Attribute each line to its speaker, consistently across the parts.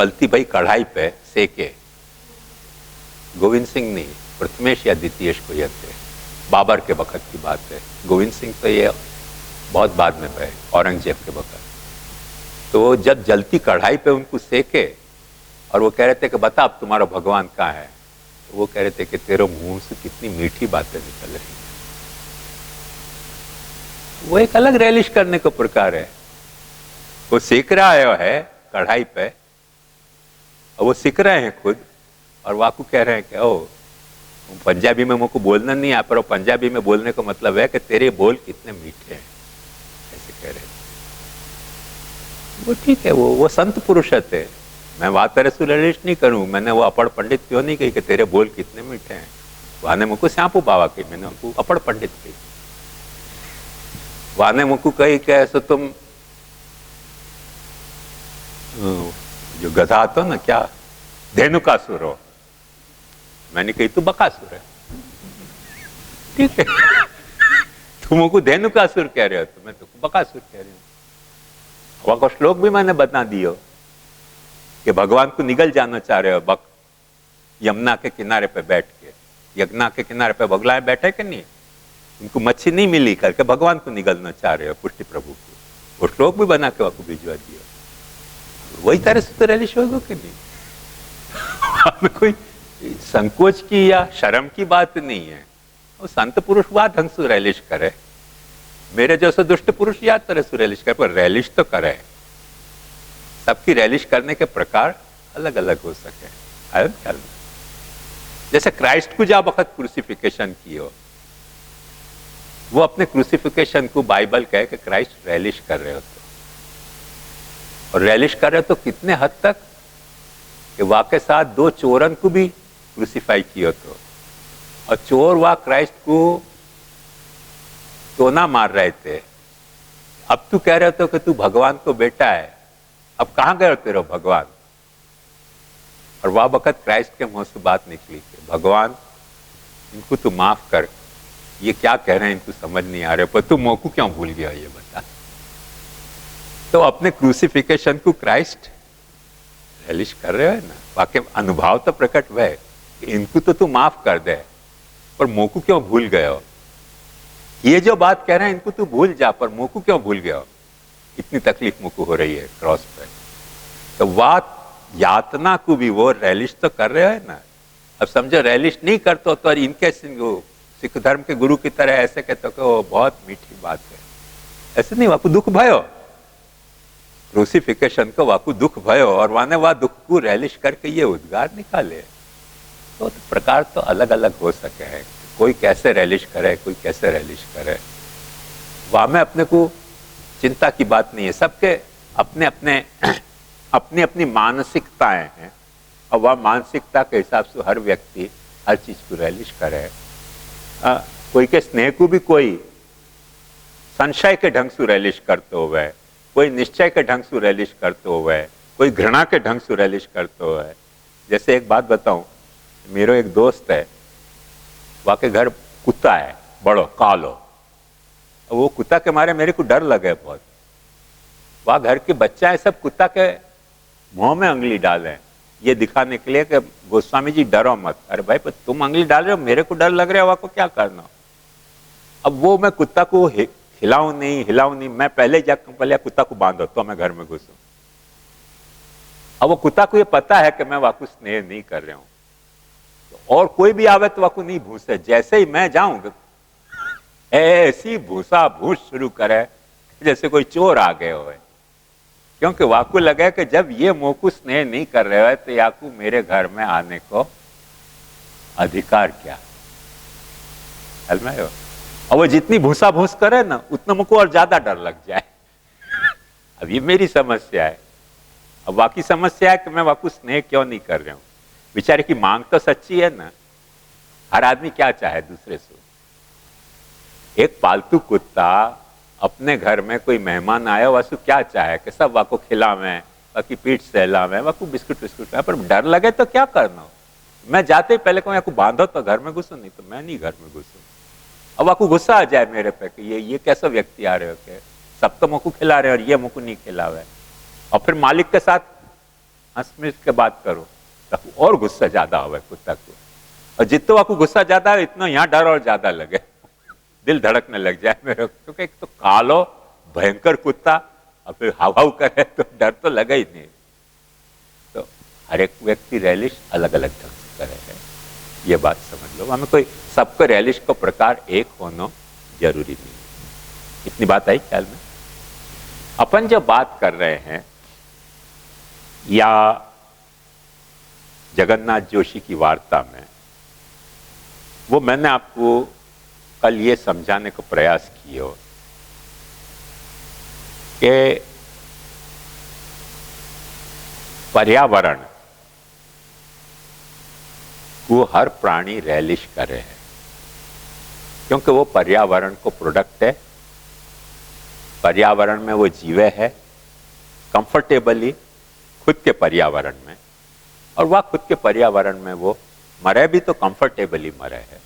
Speaker 1: पलती भाई कढ़ाई पे सेके। गोविंद सिंह नहीं, प्रथमेश या द्वितीयेश को यह थे, बाबर के वक्त की बात है। गोविंद सिंह तो ये बहुत बाद में पे, औरंगजेब के वक्त। तो जब जलती कढ़ाई पे उनको सेके और वो कह रहे थे कि बता अब तुम्हारा भगवान कहाँ है, तो वो कह रहे थे कि तेरे मुंह से कितनी मीठी बातें निकल रही हैं। वो एक अलग रैलिश करने का प्रकार है। वो सीख रहा है कढ़ाई पे और वो सीख रहे हैं खुद, और वाकू कह रहे हैं कि ओ पंजाबी में मुझको बोलना नहीं आता, पर पंजाबी में बोलने का मतलब है कि तेरे बोल कितने मीठे हैं, ऐसे कह रहे हैं। वो ठीक है, वो संत पुरुष थे। मैं बात तेरे से रैलिश नहीं करूं, मैंने वो अपड़ पंडित क्यों नहीं कही कि तेरे बोल कितने मीठे हैं। वाने मुझको श्यापू बाबा की, मैंने उनको अपड़ पंडित कही। वाने मुझको कही कि ऐसे तुम जो गधा तो ना क्या धेनुकासुर हो, मैंने कही तू बकासुर है। ठीक है तुम मुझको धेनुकासुर कह रहे हो तो मैं तुमको बकासुर कह रही हूँ। वहां को श्लोक भी मैंने बता दियो कि भगवान को निगल जाना चाह रहे हो बक यमुना के किनारे पे बैठ के। यमुना के किनारे पे बगलाए बैठे कि नहीं, उनको मच्छी नहीं मिली करके भगवान को निगलना चाह रहे हो, पुष्टि प्रभु को। वो श्लोक भी बना के वहां भिजवा दिया। वही तरह से तो रैलिश होगा कि नहीं। हमें कोई संकोच की या शर्म की बात नहीं है। वो संत पुरुष वह ढंग से रैलिश करे, मेरे जैसे दुष्ट पुरुष याद तरह से रैलिश करे, पर रैलिश तो करे। सबकी रैलिश करने के प्रकार अलग अलग हो सके। आयो ख्याल में, जैसे क्राइस्ट को जब वक्त क्रूसिफिकेशन की हो, वो अपने क्रूसिफिकेशन को बाइबल कहे कि क्राइस्ट रैलिश कर रहे हो, और रैलिश कर रहे हो तो कितने हद तक कि वाके साथ दो चोरन को भी क्रूसिफाई किया तो, और चोर वह क्राइस्ट को तो ना मार रहे थे। अब तू कह रहे हो कि तू भगवान को बेटा है, अब कहां गए तेरे भगवान। और वह वक्त क्राइस्ट के मुंह से बात निकली कि भगवान इनको तू माफ कर, ये क्या कह रहे हैं इनको समझ नहीं आ रहे, पर तू मोकू क्यों भूल गया ये बता। तो अपने क्रूसिफिकेशन को क्राइस्ट रैलिश कर रहे हो ना, वाकई अनुभव तो प्रकट हुआ है कि इनको तो तू माफ कर दे, पर मोकू क्यों भूल गए हो। ये जो बात कह रहे हैं इनको तू भूल जा, पर मोकू क्यों भूल गया हो। इतनी तकलीफ मोकू हो रही है क्रॉस पे। तो बात यातना को भी वो रैलिश तो कर रहे हो ना। अब समझो रैलिश नहीं करते तो इनके सिख धर्म के गुरु की तरह ऐसे कहते हो कि वो बहुत मीठी बात है, ऐसे नहीं। वाकू दुख भयो, क्रूसिफिकेशन को वाकू दुख भयो, और वाने वह दुख को रैलिश करके ये उद्गार निकाले। तो प्रकार तो अलग अलग हो सके हैं, कोई कैसे रैलिश करे, कोई कैसे रैलिश करे। वहां में अपने को चिंता की बात नहीं है। सबके अपने अपने अपनी अपनी मानसिकताएं हैं, और वह मानसिकता के हिसाब से हर व्यक्ति हर चीज को रैलिश करे। कोई के स्नेह को भी कोई संशय के ढंग से रैलिश करते हुए, कोई निश्चय के ढंग से रैलिश करते हुए, कोई घृणा के ढंग से रैलिश करते हुए। जैसे एक बात बताऊं, मेरा एक दोस्त है, वहां के घर कुत्ता है बड़ो कालो, वो कुत्ता के मारे मेरे को डर लगे बहुत। वहां घर के बच्चा है सब कुत्ता के मुंह में उंगली डाले, ये दिखाने के लिए कि गोस्वामी जी डरो मत। अरे भाई पर तुम उंगली डाल रहे हो, मेरे को डर लग रहा है, वहां को क्या करना। अब वो मैं कुत्ता को हिलाऊं नहीं, मैं पहले जाकर पहले कुत्ता को बांधो तो मैं घर में घुसूं। अब वो कुत्ता को ये पता है कि मैं वाकू स्नेह नहीं कर रहा हूं, और कोई भी आवे तो वाकू नहीं भूसे। जैसे ही मैं जाऊंगा ऐसी भूसा भूस शुरू करे जैसे कोई चोर आ गए हो, क्योंकि वाकू लगे कि जब ये मोकू स्नेह नहीं कर रहे हो तो याकू मेरे घर में आने को अधिकार क्या। और वो जितनी भूसा भूस करे ना उतना मुझको और ज्यादा डर लग जाए। अब ये मेरी समस्या है। अब बाकी समस्या है कि मैं वाकू स्नेह क्यों नहीं कर रहा हूं। बेचारे की मांग तो सच्ची है ना, हर आदमी क्या चाहे दूसरे से। एक पालतू कुत्ता अपने घर में कोई मेहमान आया, वासु क्या चाहे कि सब वाको खिलावे, बाकी पीठ सहलावे, वाकू बिस्कुट विस्कुट, पर डर लगे तो क्या करना। मैं जाते ही पहले कहूँ याकू बांधो तो घर में घुसो, नहीं तो मैं नहीं घर में घुसू। अब वाकू गुस्सा आ जाए मेरे पे कि ये कैसा व्यक्ति आ रहे हो, सब तो मुझको खिला रहे और ये मुझको नहीं खिलावे। और फिर मालिक के साथ हंस मिस के बात करो तो और गुस्सा ज्यादा हो कुत्ता को, और जितो आपको गुस्सा ज्यादा है इतना यहाँ डर और ज्यादा लगे, दिल धड़कने लग जाए मेरे, क्योंकि एक तो कालो भयंकर कुत्ता और फिर हाव हाव करे तो डर तो लगा ही नहीं। तो हर एक व्यक्ति रैलिश अलग अलग ढंग से करे है, ये बात समझ लो। हमें कोई सबको रैलिश को प्रकार एक होना जरूरी नहीं। इतनी बात आई ख्याल में? अपन जब बात कर रहे हैं या जगन्नाथ जोशी की वार्ता में, वो मैंने आपको कल ये समझाने का प्रयास किया कि पर्यावरण को हर प्राणी रैलिश करे है, क्योंकि वो पर्यावरण को प्रोडक्ट है, पर्यावरण में वो जीवे है कंफर्टेबली खुद के पर्यावरण में, और वह खुद के पर्यावरण में वो मरे भी तो कंफर्टेबली मरे है।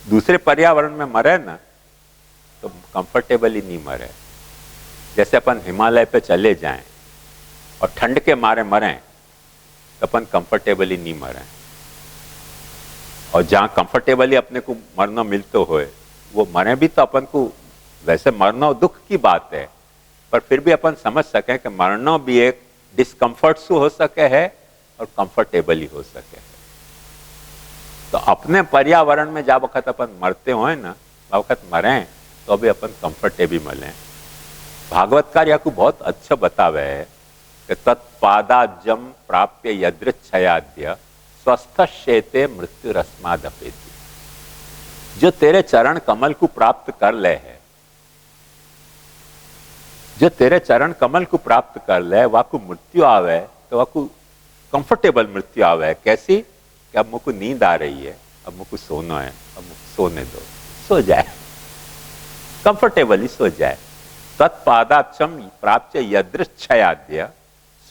Speaker 1: दूसरे पर्यावरण में मरे ना तो कंफर्टेबली नहीं मरे। जैसे अपन हिमालय पे चले जाएं और ठंड के मारे मरें तो अपन कंफर्टेबली नहीं मरें, और जहां कंफर्टेबली अपने को मरना मिलते होए वो मरे भी तो अपन को, वैसे मरना दुख की बात है, पर फिर भी अपन समझ सकें कि मरना भी एक डिस्कम्फर्ट से हो सके है और कंफर्टेबली हो सके है। तो अपने पर्यावरण में जब वक्त अपन मरते होए ना, वक्त मरें तो अभी अपन कंफर्टेबल मिले। भागवतकार या को बहुत अच्छा बतावे है कि तत्पादाजम प्राप्य यदृच्छयाद्य स्वस्थ शेते मृत्यु रस्मादपेति। जो तेरे चरण कमल को प्राप्त कर ले है, जो तेरे चरण कमल को प्राप्त कर ले, वाकु मृत्यु आवे तो वाकु कंफर्टेबल मृत्यु आवे। कैसी? कि अब मुझको नींद आ रही है, अब मुझको सोना है, अब मुझको सोने दो, सो जाए, कंफर्टेबली सो जाए। तत्पादाक्षम प्राप्त यदृच्छयाद्य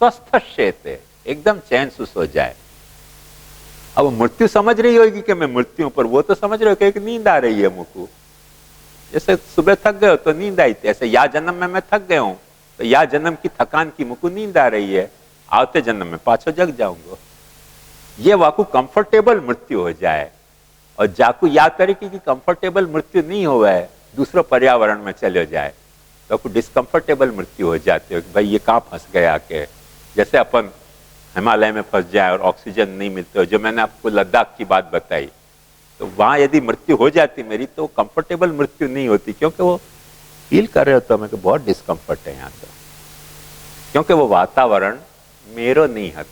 Speaker 1: स्वस्थ शेते, एकदम चैन से सो जाए। अब मृत्यु समझ रही होगी कि मैं मृत्यु, पर वो तो समझ रहे हो कि नींद आ रही है मुझको। जैसे सुबह थक गए हो तो नींद आई थी, ऐसे या जन्म में मैं थक गया हूं तो या जन्म की थकान की मुझको नींद आ रही है, आते जन्म में पाछो जग जाऊंगा। ये वाकू कंफर्टेबल मृत्यु हो जाए, और जाकू याद करे कि कंफर्टेबल मृत्यु नहीं हुआ है, दूसरे पर्यावरण में चले जाए तो डिस्कंफर्टेबल मृत्यु हो जाती है कि भाई ये कहाँ फंस गया के। जैसे अपन हिमालय में फंस जाए और ऑक्सीजन नहीं मिलते हो, जो मैंने आपको लद्दाख की बात बताई, तो वहां यदि मृत्यु हो जाती मेरी तो कंफर्टेबल मृत्यु नहीं होती, क्योंकि वो फील कर रहे होते मैं बहुत डिस्कम्फर्ट है यहाँ तो, क्योंकि वो वातावरण मेरो नहीं है।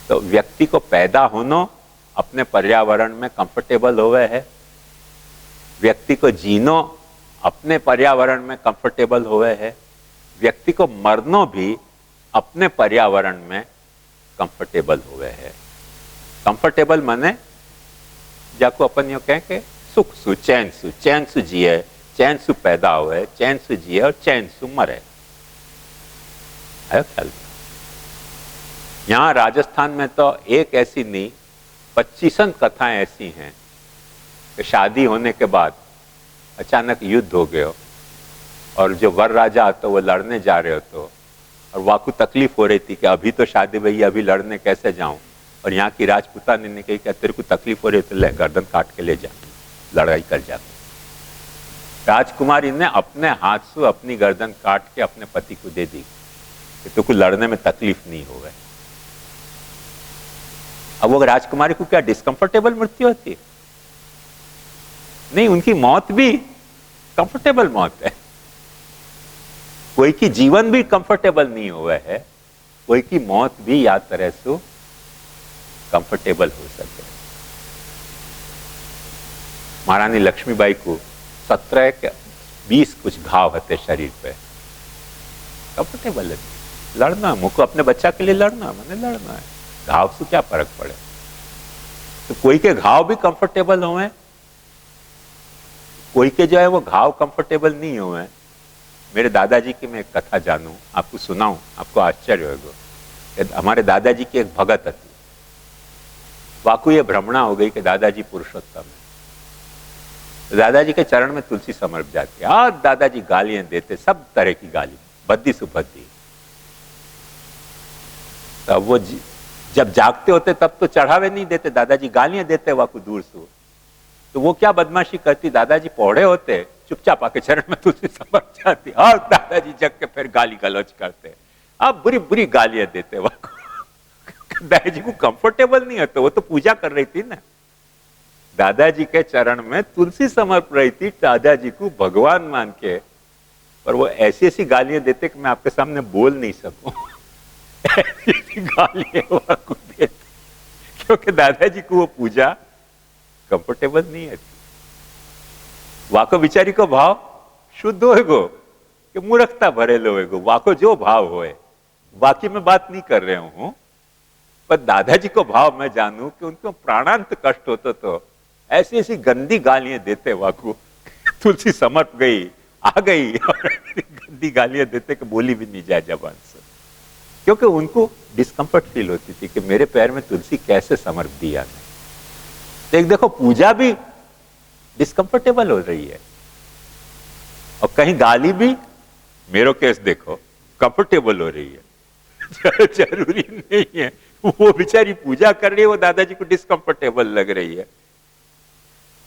Speaker 1: तो व्यक्ति को पैदा होना अपने पर्यावरण में कंफर्टेबल होवे है, व्यक्ति को जीनो अपने पर्यावरण में कंफर्टेबल हुए है, व्यक्ति को मरना भी अपने पर्यावरण में कंफर्टेबल हुए है। कंफर्टेबल माने जाको अपन यो कहें कि सुख सु चैन सु जिए, चैन सु पैदा हुए, चैन सु जिए और चैन सु मरे। आयो ख्याल? यहां राजस्थान में तो एक ऐसी नहीं 25 कथाएं ऐसी हैं कि शादी होने के बाद अचानक युद्ध हो गया और जो वर राजा तो वो लड़ने जा रहे हो तो, और वाकू तकलीफ हो रही थी कि अभी तो शादी भई, अभी लड़ने कैसे जाऊं, और यहाँ की राजपुतानी ने कही कि तेरे को तकलीफ हो रही है तो ले गर्दन काट के ले जा, लड़ाई कर जा। राजकुमारी ने अपने हाथ से अपनी गर्दन काट के अपने पति को दे दी कि तुमको लड़ने में तकलीफ नहीं हो गई। अब वो राजकुमारी को क्या डिस्कंफर्टेबल मृत्यु होती है? नहीं, उनकी मौत भी कंफर्टेबल मौत है। कोई की जीवन भी कंफर्टेबल नहीं हुआ है, कोई की मौत भी या तरह से कंफर्टेबल हो सके। महारानी लक्ष्मीबाई को 17 के 20 कुछ घाव होते शरीर पे, कंफर्टेबल है, लड़ना मुझको अपने बच्चा के लिए लड़ना, मैंने लड़ना है, घाव से क्या फर्क पड़े। तो कोई के घाव भी कंफर्टेबल हुए, कोई के जो है वो घाव कंफर्टेबल नहीं हुए। मेरे दादाजी की मैं एक कथा जानूं, आपको सुनाऊं, आपको आश्चर्य होगा। हमारे दादाजी की एक भगत थी, वाकु ये भ्रमणा हो गई कि दादाजी पुरुषोत्तम है। तो दादाजी के चरण में तुलसी समर्प जाती है, आज दादाजी गालियां देते, सब तरह की गाली, बद्दी सुबद्दी। तब वो जब जागते होते तब तो चढ़ावे नहीं देते, दादाजी गालियां देते वाकू दूर से। तो वो क्या बदमाशी करती, दादाजी पौड़े होते, चुपचाप आके चरण में तुलसी समझ जाती और दादाजी जग के फिर गाली गलौज करते, अब बुरी बुरी गालियां देते वाकू। दादाजी को कंफर्टेबल नहीं होता, वो तो पूजा कर रही थी ना, दादाजी के चरण में तुलसी समर्प रही थी, दादाजी को भगवान मान के, पर वो ऐसी ऐसी गालियां देते कि मैं आपके सामने बोल नहीं सकूं। ऐसी गालियां वाकू देते, क्योंकि दादाजी को वो पूजा कंफर्टेबल नहीं है। वाको बिचारी को भाव शुद्ध होएगो कि मूर्खता भरेलो होएगो, वाको जो भाव होए, बाकी मैं बात नहीं कर रहा हूं, पर दादाजी को भाव मैं जानूं कि उनको प्राणांत कष्ट होता तो ऐसी ऐसी गंदी गालियां देते वाकू, तुलसी समर्प गई आ गई और गंदी गालियां देते कि बोली भी नहीं जाए जबान से, क्योंकि उनको डिस्कंफर्ट फील होती थी कि मेरे पैर में तुलसी कैसे समर्प दिया। देखो पूजा भी डिस्कंफर्टेबल हो रही है और कहीं गाली भी, मेरो केस देखो, कंफर्टेबल हो रही है। जरूरी नहीं है, वो बेचारी पूजा कर रही है, वो दादाजी को डिस्कंफर्टेबल लग रही है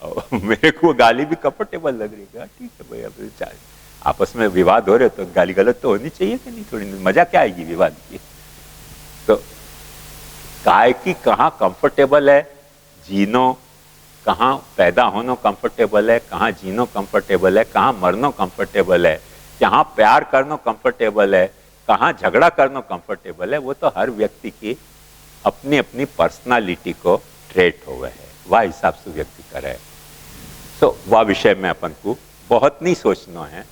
Speaker 1: और मेरे को गाली भी कंफर्टेबल लग रही है। ठीक है भाई, अब आपस में विवाद हो रहे तो गाली गलत तो होनी चाहिए कि नहीं, थोड़ी मजा क्या आएगी विवाद की। तो काय की कहाँ कंफर्टेबल है जीनो, कहाँ पैदा होनो कंफर्टेबल है, कहाँ जीनो कंफर्टेबल है, कहाँ मरनो कंफर्टेबल है, कहाँ प्यार करनो कंफर्टेबल है, कहाँ झगड़ा करनो कंफर्टेबल है, वो तो हर व्यक्ति की अपनी अपनी पर्सनालिटी को ट्रेट हुआ है, वह हिसाब से व्यक्ति करे। तो वह विषय में अपन को बहुत नहीं सोचना है,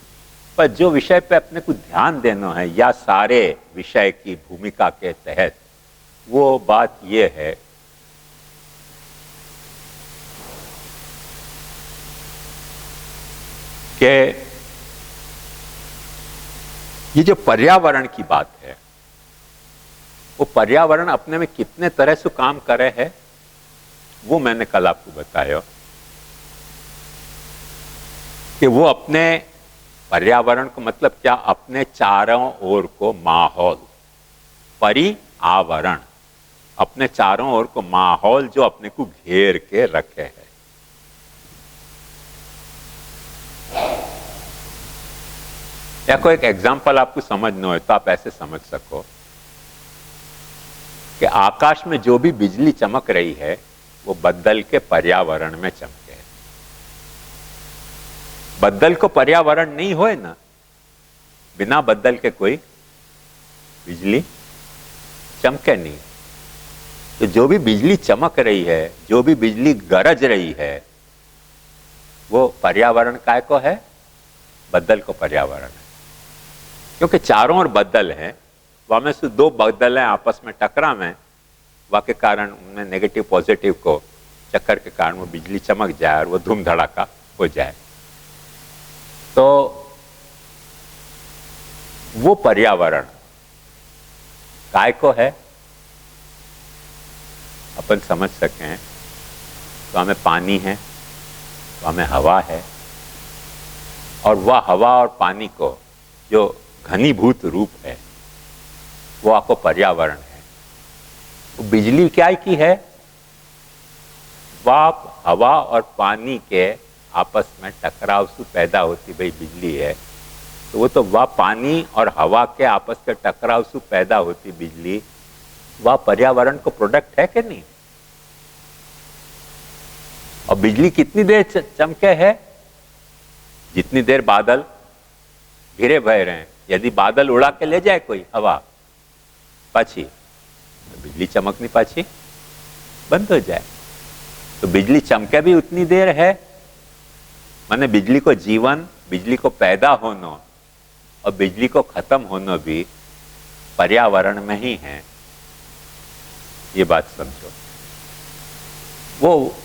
Speaker 1: पर जो विषय पे अपने को ध्यान देना है या सारे विषय की भूमिका के तहत, वो बात ये है कि ये जो पर्यावरण की बात है, वो पर्यावरण अपने में कितने तरह से काम करे है, वो मैंने कल आपको बताया कि वो अपने पर्यावरण को मतलब क्या, अपने चारों ओर को माहौल, पर्यावरण, अपने चारों ओर को माहौल जो अपने को घेर के रखे है। या कोई एक एग्जाम्पल आपको समझना हो तो आप ऐसे समझ सको कि आकाश में जो भी बिजली चमक रही है वो बद्दल के पर्यावरण में चमके। बद्दल को पर्यावरण नहीं होए ना, बिना बद्दल के कोई बिजली चमके नहीं। तो जो भी बिजली चमक रही है, जो भी बिजली गरज रही है, वो पर्यावरण काय को है, बद्दल को पर्यावरण है। क्योंकि चारों ओर बद्दल हैं, वहां में से दो बद्दल हैं आपस में टकरा में, वह के कारण उनमें नेगेटिव पॉजिटिव को चक्कर के कारण वो बिजली चमक जाए और वो धूम धड़ाका हो जाए। तो वो पर्यावरण काय को है, अपन समझ सकें तो हमें पानी है, तो हमें हवा है, और वह हवा और पानी को जो घनीभूत रूप है वो आपको पर्यावरण है। वो बिजली क्या की है, वह हवा और पानी के आपस में टकराव से पैदा होती भाई बिजली है, तो वो तो वह पानी और हवा के आपस के टकराव से पैदा होती बिजली, वह पर्यावरण को प्रोडक्ट है कि नहीं। और बिजली कितनी देर चमके है, जितनी देर बादल घिरे बह रहे हैं। यदि बादल उड़ा के ले जाए कोई हवा पाछी, तो बिजली चमकनी पाछी बंद हो जाए। तो बिजली चमके भी उतनी देर है, माने बिजली को जीवन, बिजली को पैदा होना और बिजली को खत्म होना भी पर्यावरण में ही है, ये बात समझो। वो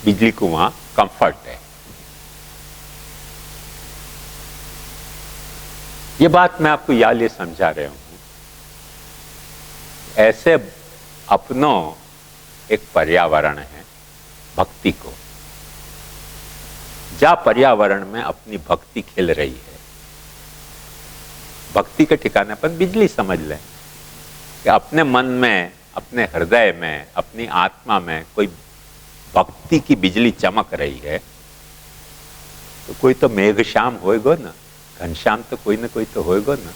Speaker 1: बिजली को वहां कंफर्ट है। ये बात मैं आपको याद ये समझा रहा हूं, ऐसे अपनों एक पर्यावरण है भक्ति को, जा पर्यावरण में अपनी भक्ति खिल रही है। भक्ति के ठिकाने पर बिजली समझ लें, कि अपने मन में, अपने हृदय में, अपनी आत्मा में कोई भक्ति की बिजली चमक रही है, तो कोई तो मेघ श्याम होएगो ना, घनश्याम तो कोई ना कोई तो होएगो ना,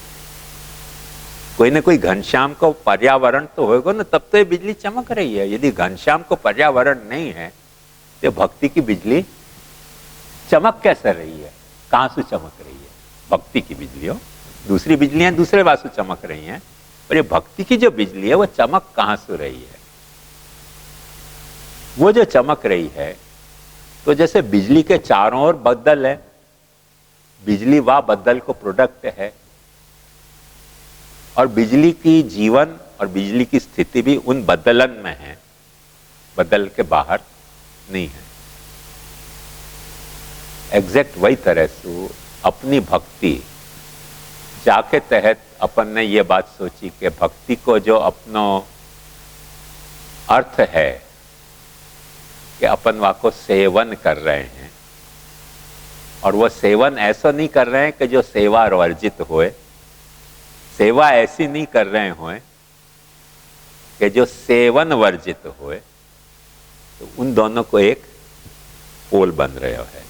Speaker 1: कोई ना कोई घनश्याम को पर्यावरण तो होएगो ना, तब तो ये बिजली चमक रही है। यदि घनश्याम को पर्यावरण नहीं है तो भक्ति की बिजली चमक कैसे रही है, कहां से चमक रही है? भक्ति की बिजली हो, दूसरी बिजलियां दूसरे वास्तु चमक रही हैं, पर ये भक्ति की जो बिजली है वो चमक कहां से रही है? वो जो चमक रही है, तो जैसे बिजली के चारों ओर बदल है, बिजली व बदल को प्रोडक्ट है, और बिजली की जीवन और बिजली की स्थिति भी उन बदलन में है, बदल के बाहर नहीं है। एग्जैक्ट वही तरह से अपनी भक्ति जाके तहत अपन ने ये बात सोची कि भक्ति को जो अपनो अर्थ है कि अपन वहां को सेवन कर रहे हैं, और वो सेवन ऐसा नहीं कर रहे हैं कि जो सेवा वर्जित होए, सेवा ऐसी नहीं कर रहे होए कि जो सेवन वर्जित होए, तो उन दोनों को एक पोल बन रहे है,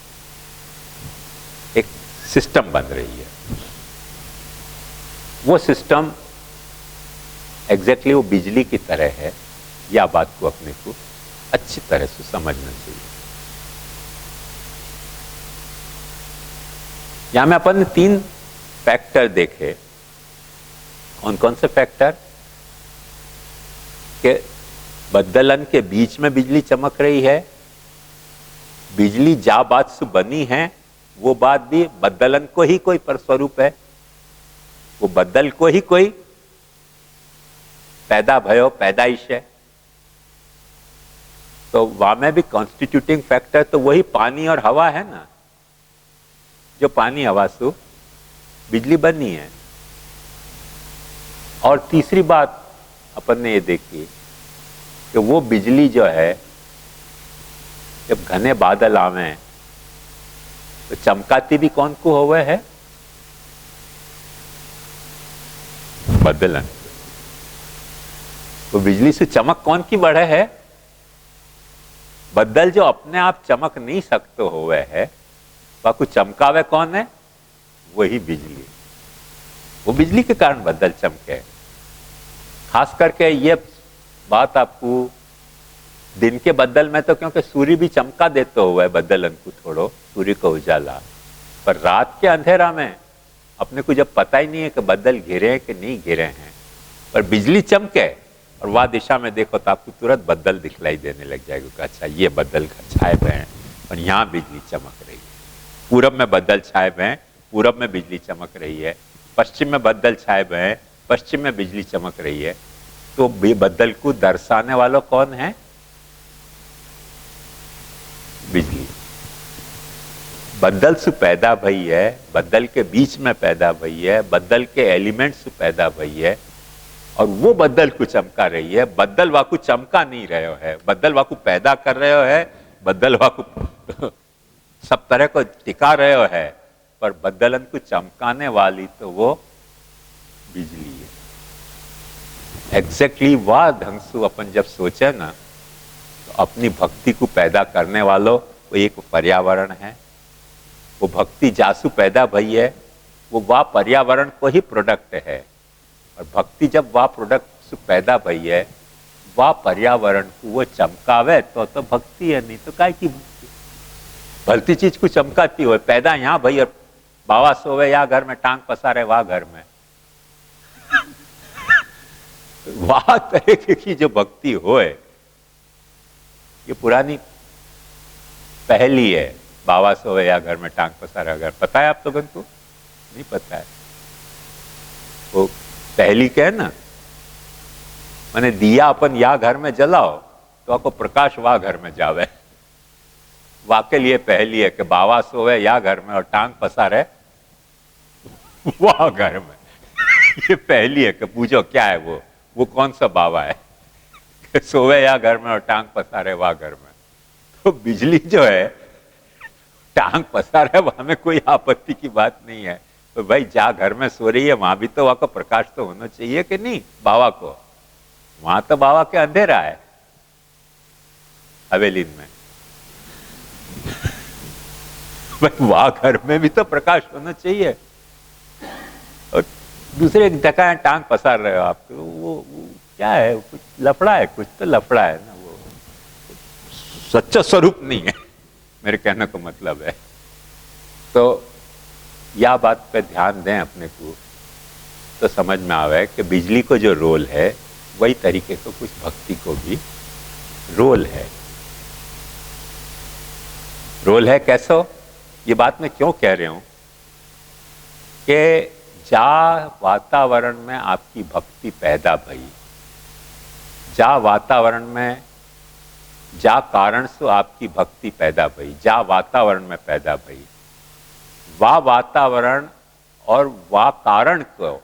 Speaker 1: एक सिस्टम बन रही है। वो सिस्टम एग्जैक्टली वो बिजली की तरह है। या बात को अपने को अच्छी तरह से समझना चाहिए। यहां में अपन ने 3 फैक्टर देखे। कौन कौन से फैक्टर? के बदलन के बीच में बिजली चमक रही है, बिजली जा बात से बनी है वो बात भी बदलन को ही कोई स्वरूप है, वो बदल को ही कोई पैदा भयो पैदाइश है। तो वहां में भी कॉन्स्टिट्यूटिंग फैक्टर तो वही पानी और हवा है ना, जो पानी हवा से बिजली बनी है। और तीसरी बात अपन ने ये देखी कि वो बिजली जो है, जब घने बादल आवे तो चमकाती भी कौन को होवे है? बदलन। तो बिजली से चमक कौन की बढ़े है? बदल जो अपने आप चमक नहीं सकते हुए है, वह कुछ चमकावे कौन है? वही बिजली। वो बिजली के कारण बदल चमके। खास करके ये बात आपको दिन के बदल में तो, क्योंकि सूर्य भी चमका देते हुए बदलन को थोड़ो, सूर्य को उजाला, पर रात के अंधेरा में अपने को जब पता ही नहीं है कि बदल घिरे हैं कि नहीं घिरे हैं, पर बिजली चमके और वह दिशा में देखो तो आपको तुरंत बदल दिखलाई देने लग जाएगा। अच्छा, ये बदल छाए हुए हैं और यहां बिजली चमक रही है। पूरब में बदल छाए हुए हैं, पूरब में बिजली चमक रही है। पश्चिम में बदल छाए हुए हैं, पश्चिम में बिजली चमक रही है। तो बदल को दर्शाने वाला कौन है? बिजली। बदल से पैदा भई है, बदल के बीच में पैदा भई है, बदल के एलिमेंट से पैदा भई है, और वो बदल को चमका रही है। बदल वाकू चमका नहीं रहे है, बदल वाकू पैदा कर रहे है, बदल वाकू सब तरह को टिका रहे है, पर बदलन को चमकाने वाली तो वो बिजली है। एग्जैक्टली वह ढंग से अपन जब सोचे ना, तो अपनी भक्ति को पैदा करने वालों वो एक पर्यावरण है। वो भक्ति जासु पैदा भई है, वो वह पर्यावरण को ही प्रोडक्ट है। और भक्ति जब वह प्रोडक्ट से पैदा भई है, वह पर्यावरण को वो चमकावे तो भक्ति है, नहीं तो काय की भक्ति? भलती चीज को चमकाती हो, पैदा यहां भई और बाबा सोवे या घर में टांग पसारे वह घर में वह तरह की जो भक्ति होए, ये पुरानी पहली है। बाबा सोवे या घर में टांग पसारा घर, पता है आप तो को? नहीं पता है। वो पहली क्या है ना, मैंने दिया अपन या घर में जलाओ तो आपको प्रकाश वह घर में जावे। वाके लिए पहली है कि बाबा सोवे या घर में और टांग पसारे वह घर में। ये पहली है कि पूछो क्या है वो कौन सा बाबा है कि सोवे या घर में और टांग पसारे वह घर में। तो बिजली जो है टांग पसारे वहां में कोई आपत्ति की बात नहीं है। तो भाई जहां घर में सो रही है वहां भी तो वहां को प्रकाश तो होना चाहिए कि नहीं बाबा को। वहां तो बाबा के अंधेरा है हवेली में। भाई वहां घर में भी तो प्रकाश होना चाहिए। और दूसरे एक जगह टांग पसार रहे हो आप, तो वो क्या है, कुछ लफड़ा है, कुछ तो लफड़ा है ना, वो सच्चा स्वरूप नहीं है, मेरे कहने का मतलब है। तो यह बात पे ध्यान दें अपने को, तो समझ में आवे कि बिजली को जो रोल है वही तरीके को कुछ भक्ति को भी रोल है। रोल है कैसो, ये बात मैं क्यों कह रहा हूं कि जा वातावरण में आपकी भक्ति पैदा भई, जा वातावरण में, जा कारण से आपकी भक्ति पैदा भई, जा वातावरण में पैदा भई, वाह वातावरण और वाह कारण को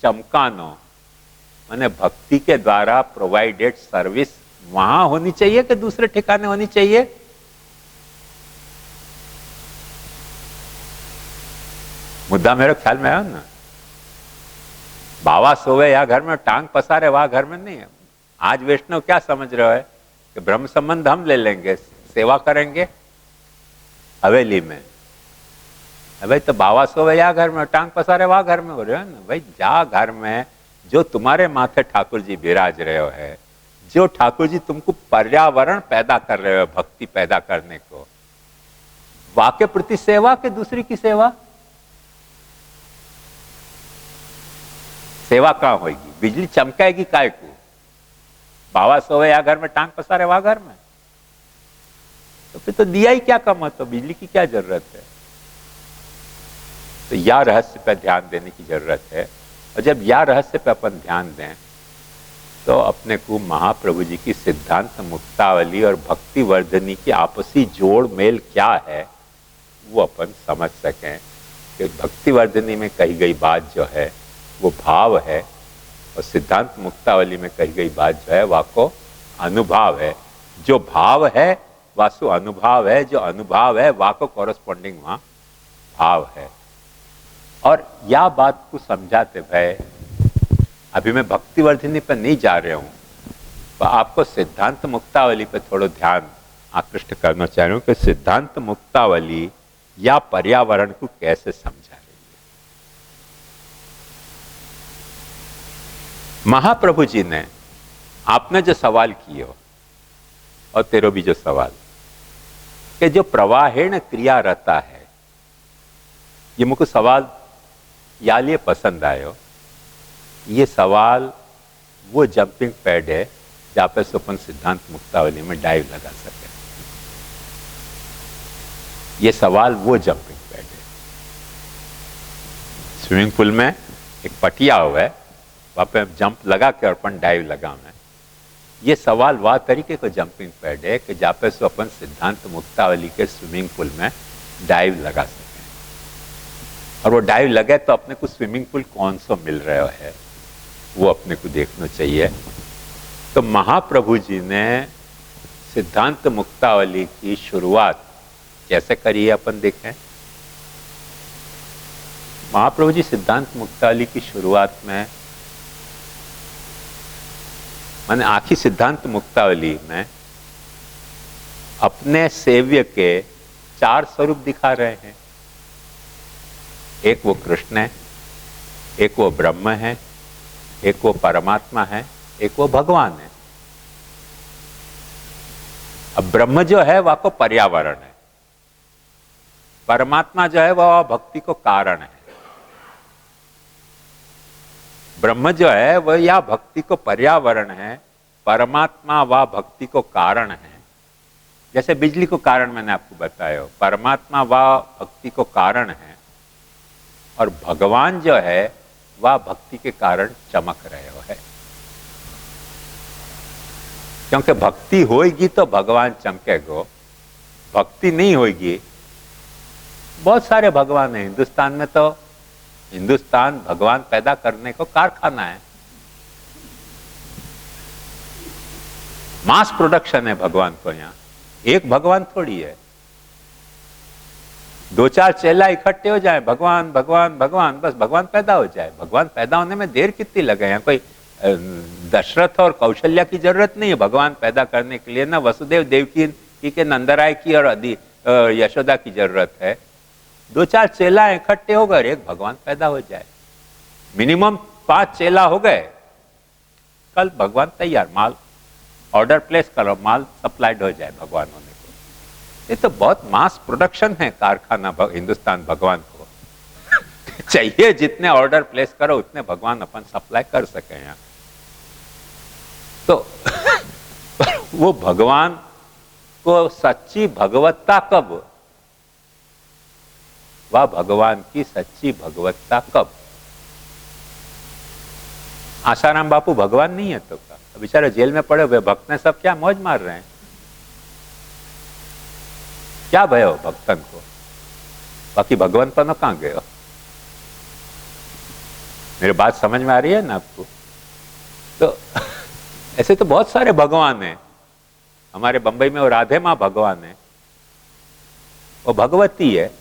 Speaker 1: चमकानो, माने भक्ति के द्वारा प्रोवाइडेड सर्विस वहां होनी चाहिए कि दूसरे ठिकाने होनी चाहिए? मुद्दा मेरे ख्याल में आया ना। बाबा सोवे या घर में टांग पसारे वहां घर में नहीं है। आज वैष्णव क्या समझ रहे है कि ब्रह्म संबंध हम ले लेंगे, सेवा करेंगे हवेली में। भाई तो बाबा सोवे या घर में, टांग पसारे वहां घर में हो रहे हो ना। भाई जा घर में जो तुम्हारे माथे ठाकुर जी विराज रहे हो है, जो ठाकुर जी तुमको पर्यावरण पैदा कर रहे हो भक्ति पैदा करने को, वाके प्रति सेवा के दूसरी की सेवा, सेवा कहां होगी? बिजली चमकाएगी काय को? बाबा सोवे या घर में, टांग पसारे वहां घर में, तो फिर तो दिया ही क्या कम है, तो बिजली की क्या जरूरत है? तो या रहस्य पर ध्यान देने की जरूरत है। और जब या रहस्य पर अपन ध्यान दें तो अपने को महाप्रभु जी की सिद्धांत मुक्तावली और भक्ति वर्धनी की आपसी जोड़ मेल क्या है वो अपन समझ सकें कि भक्ति वर्धनी में कही गई बात जो है वो भाव है, और सिद्धांत मुक्तावली में कही गई बात जो है वाको अनुभव है। जो भाव है वासु अनुभव है, जो अनुभव है वाको कॉरेस्पॉन्डिंग वहां भाव है। और यह बात को समझाते भय अभी मैं भक्ति वर्धिनी पर नहीं जा रहा हूं, तो आपको सिद्धांत मुक्तावली पर थोड़ा ध्यान आकृष्ट करना चाह रहा हूं कि सिद्धांत मुक्तावली या पर्यावरण को कैसे समझा रही है। महाप्रभु जी ने आपने जो सवाल किए हो और तेरो भी जो सवाल कि जो प्रवाहेण क्रिया रहता है, ये मुझको सवाल या लिए पसंद आयो। ये सवाल वो जंपिंग पैड है जहां पे सुपन सिद्धांत मुक्तावली में डाइव लगा सके। ये सवाल वो जंपिंग पैड है। स्विमिंग पूल में एक पटिया हुआ है, वहां पे जंप लगा के और अपन डाइव लगा में। ये सवाल वह तरीके को जंपिंग पैड है कि जहां पे अपन सिद्धांत मुक्तावली के स्विमिंग पूल में डाइव लगा सके। और वो डाइव लगे तो अपने को स्विमिंग पूल कौन सा मिल रहा है वो अपने को देखना चाहिए। तो महाप्रभु जी ने सिद्धांत मुक्तावली की शुरुआत कैसे करी है अपन देखें। महाप्रभु जी सिद्धांत मुक्तावली की शुरुआत में, माने आखिरी सिद्धांत मुक्तावली में अपने सेव्य के 4 स्वरूप दिखा रहे हैं। एक वो कृष्ण है, एक वो ब्रह्म है, एक वो परमात्मा है, एक वो भगवान है। अब ब्रह्म जो है वह को पर्यावरण है, परमात्मा जो है वह भक्ति को कारण है। ब्रह्म जो है वह या भक्ति को पर्यावरण है, परमात्मा वह भक्ति को कारण है। जैसे बिजली को कारण मैंने आपको बताया, परमात्मा वह भक्ति को कारण है और भगवान जो है वह भक्ति के कारण चमक रहे हो है। क्योंकि भक्ति होगी तो भगवान चमकेगो, भक्ति नहीं होगी। बहुत सारे भगवान हैं हिंदुस्तान में, तो हिंदुस्तान भगवान पैदा करने को कारखाना है, मास प्रोडक्शन है भगवान को। यहां एक भगवान थोड़ी है, 2-4 चेला इकट्ठे हो जाए, भगवान भगवान भगवान, बस भगवान पैदा हो जाए। भगवान पैदा होने में देर कितनी लगे? यहाँ कोई दशरथ और कौशल्या की जरूरत नहीं है भगवान पैदा करने के लिए, ना वसुदेव देवकी के नंदराय की और यशोदा की जरूरत है। 2-4 चेला इकट्ठे हो गए, एक भगवान पैदा हो जाए। मिनिमम 5 चेला हो गए, कल भगवान तैयार, माल ऑर्डर प्लेस करो, माल सप्लाइड हो जाए भगवान होने को। ये तो बहुत मास प्रोडक्शन है कारखाना हिंदुस्तान भगवान को चाहिए जितने ऑर्डर प्लेस करो उतने भगवान अपन सप्लाई कर सके यहाँ। तो वो भगवान को सच्ची भगवत्ता कब, वह भगवान की सच्ची भगवत्ता कब? आसाराम बापू भगवान नहीं है तो क्या? बेचारे जेल में पड़े हुए भक्त ने सब क्या मौज मार रहे हैं, क्या भय हो भक्तन को? बाकी भगवान पर कहां गए हो? मेरी बात समझ में आ रही है ना आपको? तो ऐसे तो बहुत सारे भगवान हैं। हमारे बंबई में वो राधे माँ भगवान है, वो भगवती है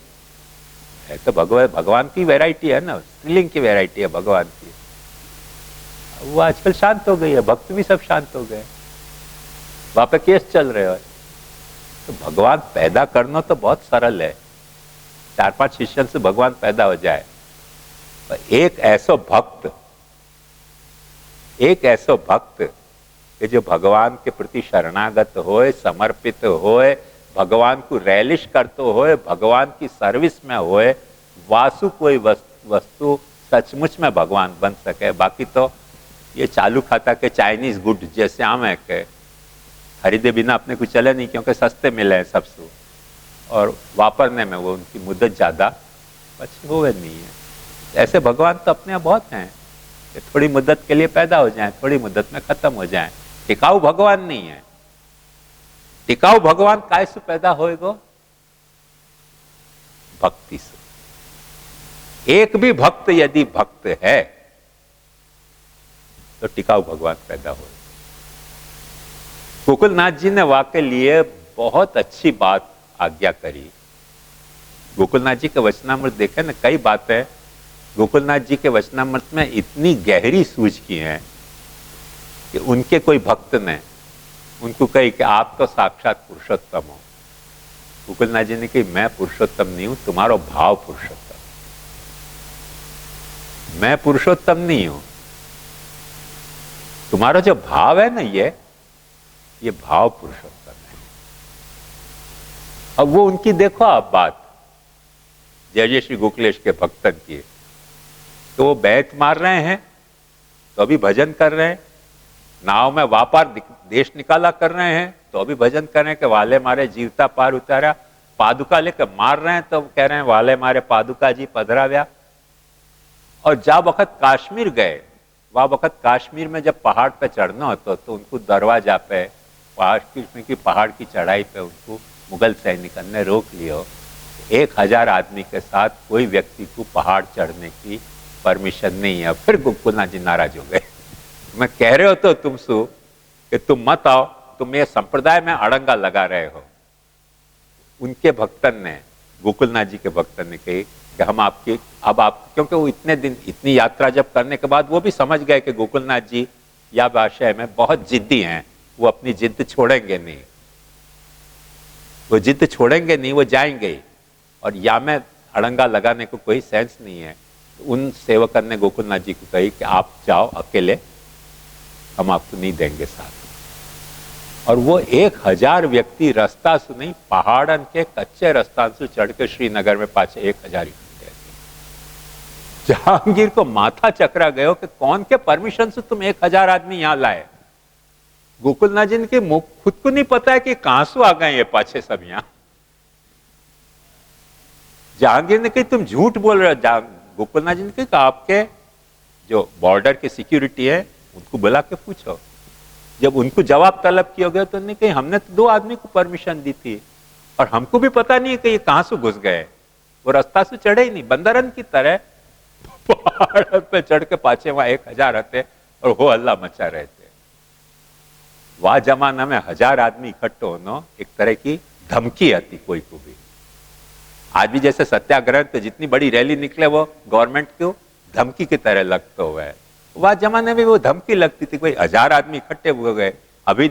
Speaker 1: तो भगवान की वैरायटी है ना, स्त्रीलिंग की वैरायटी है भगवान की। वो आजकल शांत हो गई है, भक्त भी सब शांत हो गए, वहां पे केस चल रहे हो। तो भगवान पैदा करना तो बहुत सरल है, 4-5 शिष्यों से भगवान पैदा हो जाए। एक ऐसा भक्त कि जो भगवान के प्रति शरणागत होए, समर्पित होए, भगवान को रैलिश करते होए, भगवान की सर्विस में होए, वासु कोई वस्तु सचमुच में भगवान बन सके। बाकी तो ये चालू खाता के चाइनीज गुड जैसे आम है के खरीदे बिना अपने को चले नहीं, क्योंकि सस्ते मिले हैं सबसे और वापरने में वो उनकी मुद्दत ज्यादा अच्छी हुए नहीं है। ऐसे भगवान तो अपने बहुत हैं कि थोड़ी मुद्दत के लिए पैदा हो जाएं, थोड़ी मुद्दत में खत्म हो जाएं। टिकाऊ भगवान नहीं है। टिकाऊ भगवान काय से पैदा होएगो? भक्ति से। एक भी भक्त यदि भक्त है तो टिकाऊ भगवान पैदा हो। गोकुलनाथ जी ने वाकई लिए बहुत अच्छी बात आज्ञा करी। गोकुलनाथ जी के वचनामृत देखे ना, कई बातें गोकुलनाथ जी के वचनामृत में इतनी गहरी सूझ की हैं कि उनके कोई भक्त ने उनको कही कि आप तो साक्षात पुरुषोत्तम हो। गोकुलनाथ जी ने कही मैं पुरुषोत्तम नहीं हूं, तुम्हारा भाव पुरुषोत्तम, मैं पुरुषोत्तम नहीं हूं, तुम्हारा जो भाव है ना ये भाव पुरुषोत्तम है। अब वो उनकी देखो आप बात, जय जय श्री गोकुलेश के भक्तन की, तो वो बैत मार रहे हैं तो अभी भजन कर रहे हैं, नाव में व्यापार देश निकाला कर रहे हैं तो अभी भजन कर रहे हैं कि वाले मारे जीवता पार उतारा। पादुका लेकर मार रहे हैं तो कह रहे हैं वाले मारे पादुका जी पधराव्या। और जा वक्त काश्मीर गए, वह वक्त काश्मीर में जब पहाड़ पे चढ़ना होता तो उनको दरवाजा पे पहाड़ की चढ़ाई पे उनको मुगल सैनिक ने रोक लिया। 1000 आदमी के साथ कोई व्यक्ति को पहाड़ चढ़ने की परमिशन नहीं है। फिर गोकुलनाथ जी नाराज हो गए, मैं कह रहे हो तो तुमसे कि तुम मत आओ, तुम ये संप्रदाय में अड़ंगा लगा रहे हो। उनके भक्तन ने, गोकुलनाथ जी के भक्तन ने कही कि हम आपकी अब आप, क्योंकि वो इतने दिन इतनी यात्रा जब करने के बाद वो भी समझ गए कि गोकुलनाथ जी या विषय में बहुत जिद्दी हैं, वो अपनी जिद्द छोड़ेंगे नहीं, वो जिद्द छोड़ेंगे नहीं, वो जाएंगे और या में अड़ंगा लगाने को कोई सेंस नहीं है। उन सेवकन ने गोकुलनाथ जी को कही कि आप जाओ अकेले, हम आपको नहीं देंगे साथ। और वो 1000 व्यक्ति रास्ता से नहीं, पहाड़न के कच्चे रास्ता से चढ़ के श्रीनगर में पाछे 1000 इकट्ठे। जहांगीर को माथा चकरा गयो कि कौन के परमिशन से तुम 1000 आदमी यहां लाए। गोकुलनाथ जी के मुख खुद को नहीं पता है कि कहां से आ गए ये पाछे सब यहां। जहांगीर ने कही तुम झूठ बोल रहे हो। गोकुलनाथ जी ने कहा आपके जो बॉर्डर की सिक्योरिटी है उनको बुला के पूछो। जब उनको जवाब तलब किया गया तो उन्होंने कही हमने तो 2 आदमी को परमिशन दी थी और हमको भी पता नहीं है कि ये कहां से घुस गए, वो रास्ता से चढ़े ही नहीं, बंदरन की तरह पहाड़ पे चढ़ के पाछे वहां 1000 रहते और वो हल्ला मचा रहे थे। वह जमाना में 1000 आदमी इकट्ठे होना एक तरह की धमकी आती कोई को भी। आज भी जैसे सत्याग्रह तो जितनी बड़ी रैली निकले वो गवर्नमेंट को धमकी की तरह लगता हुआ है। वह जमाने में वो धमकी लगती थी, कोई 1000 आदमी इकट्ठे हो गए, अभी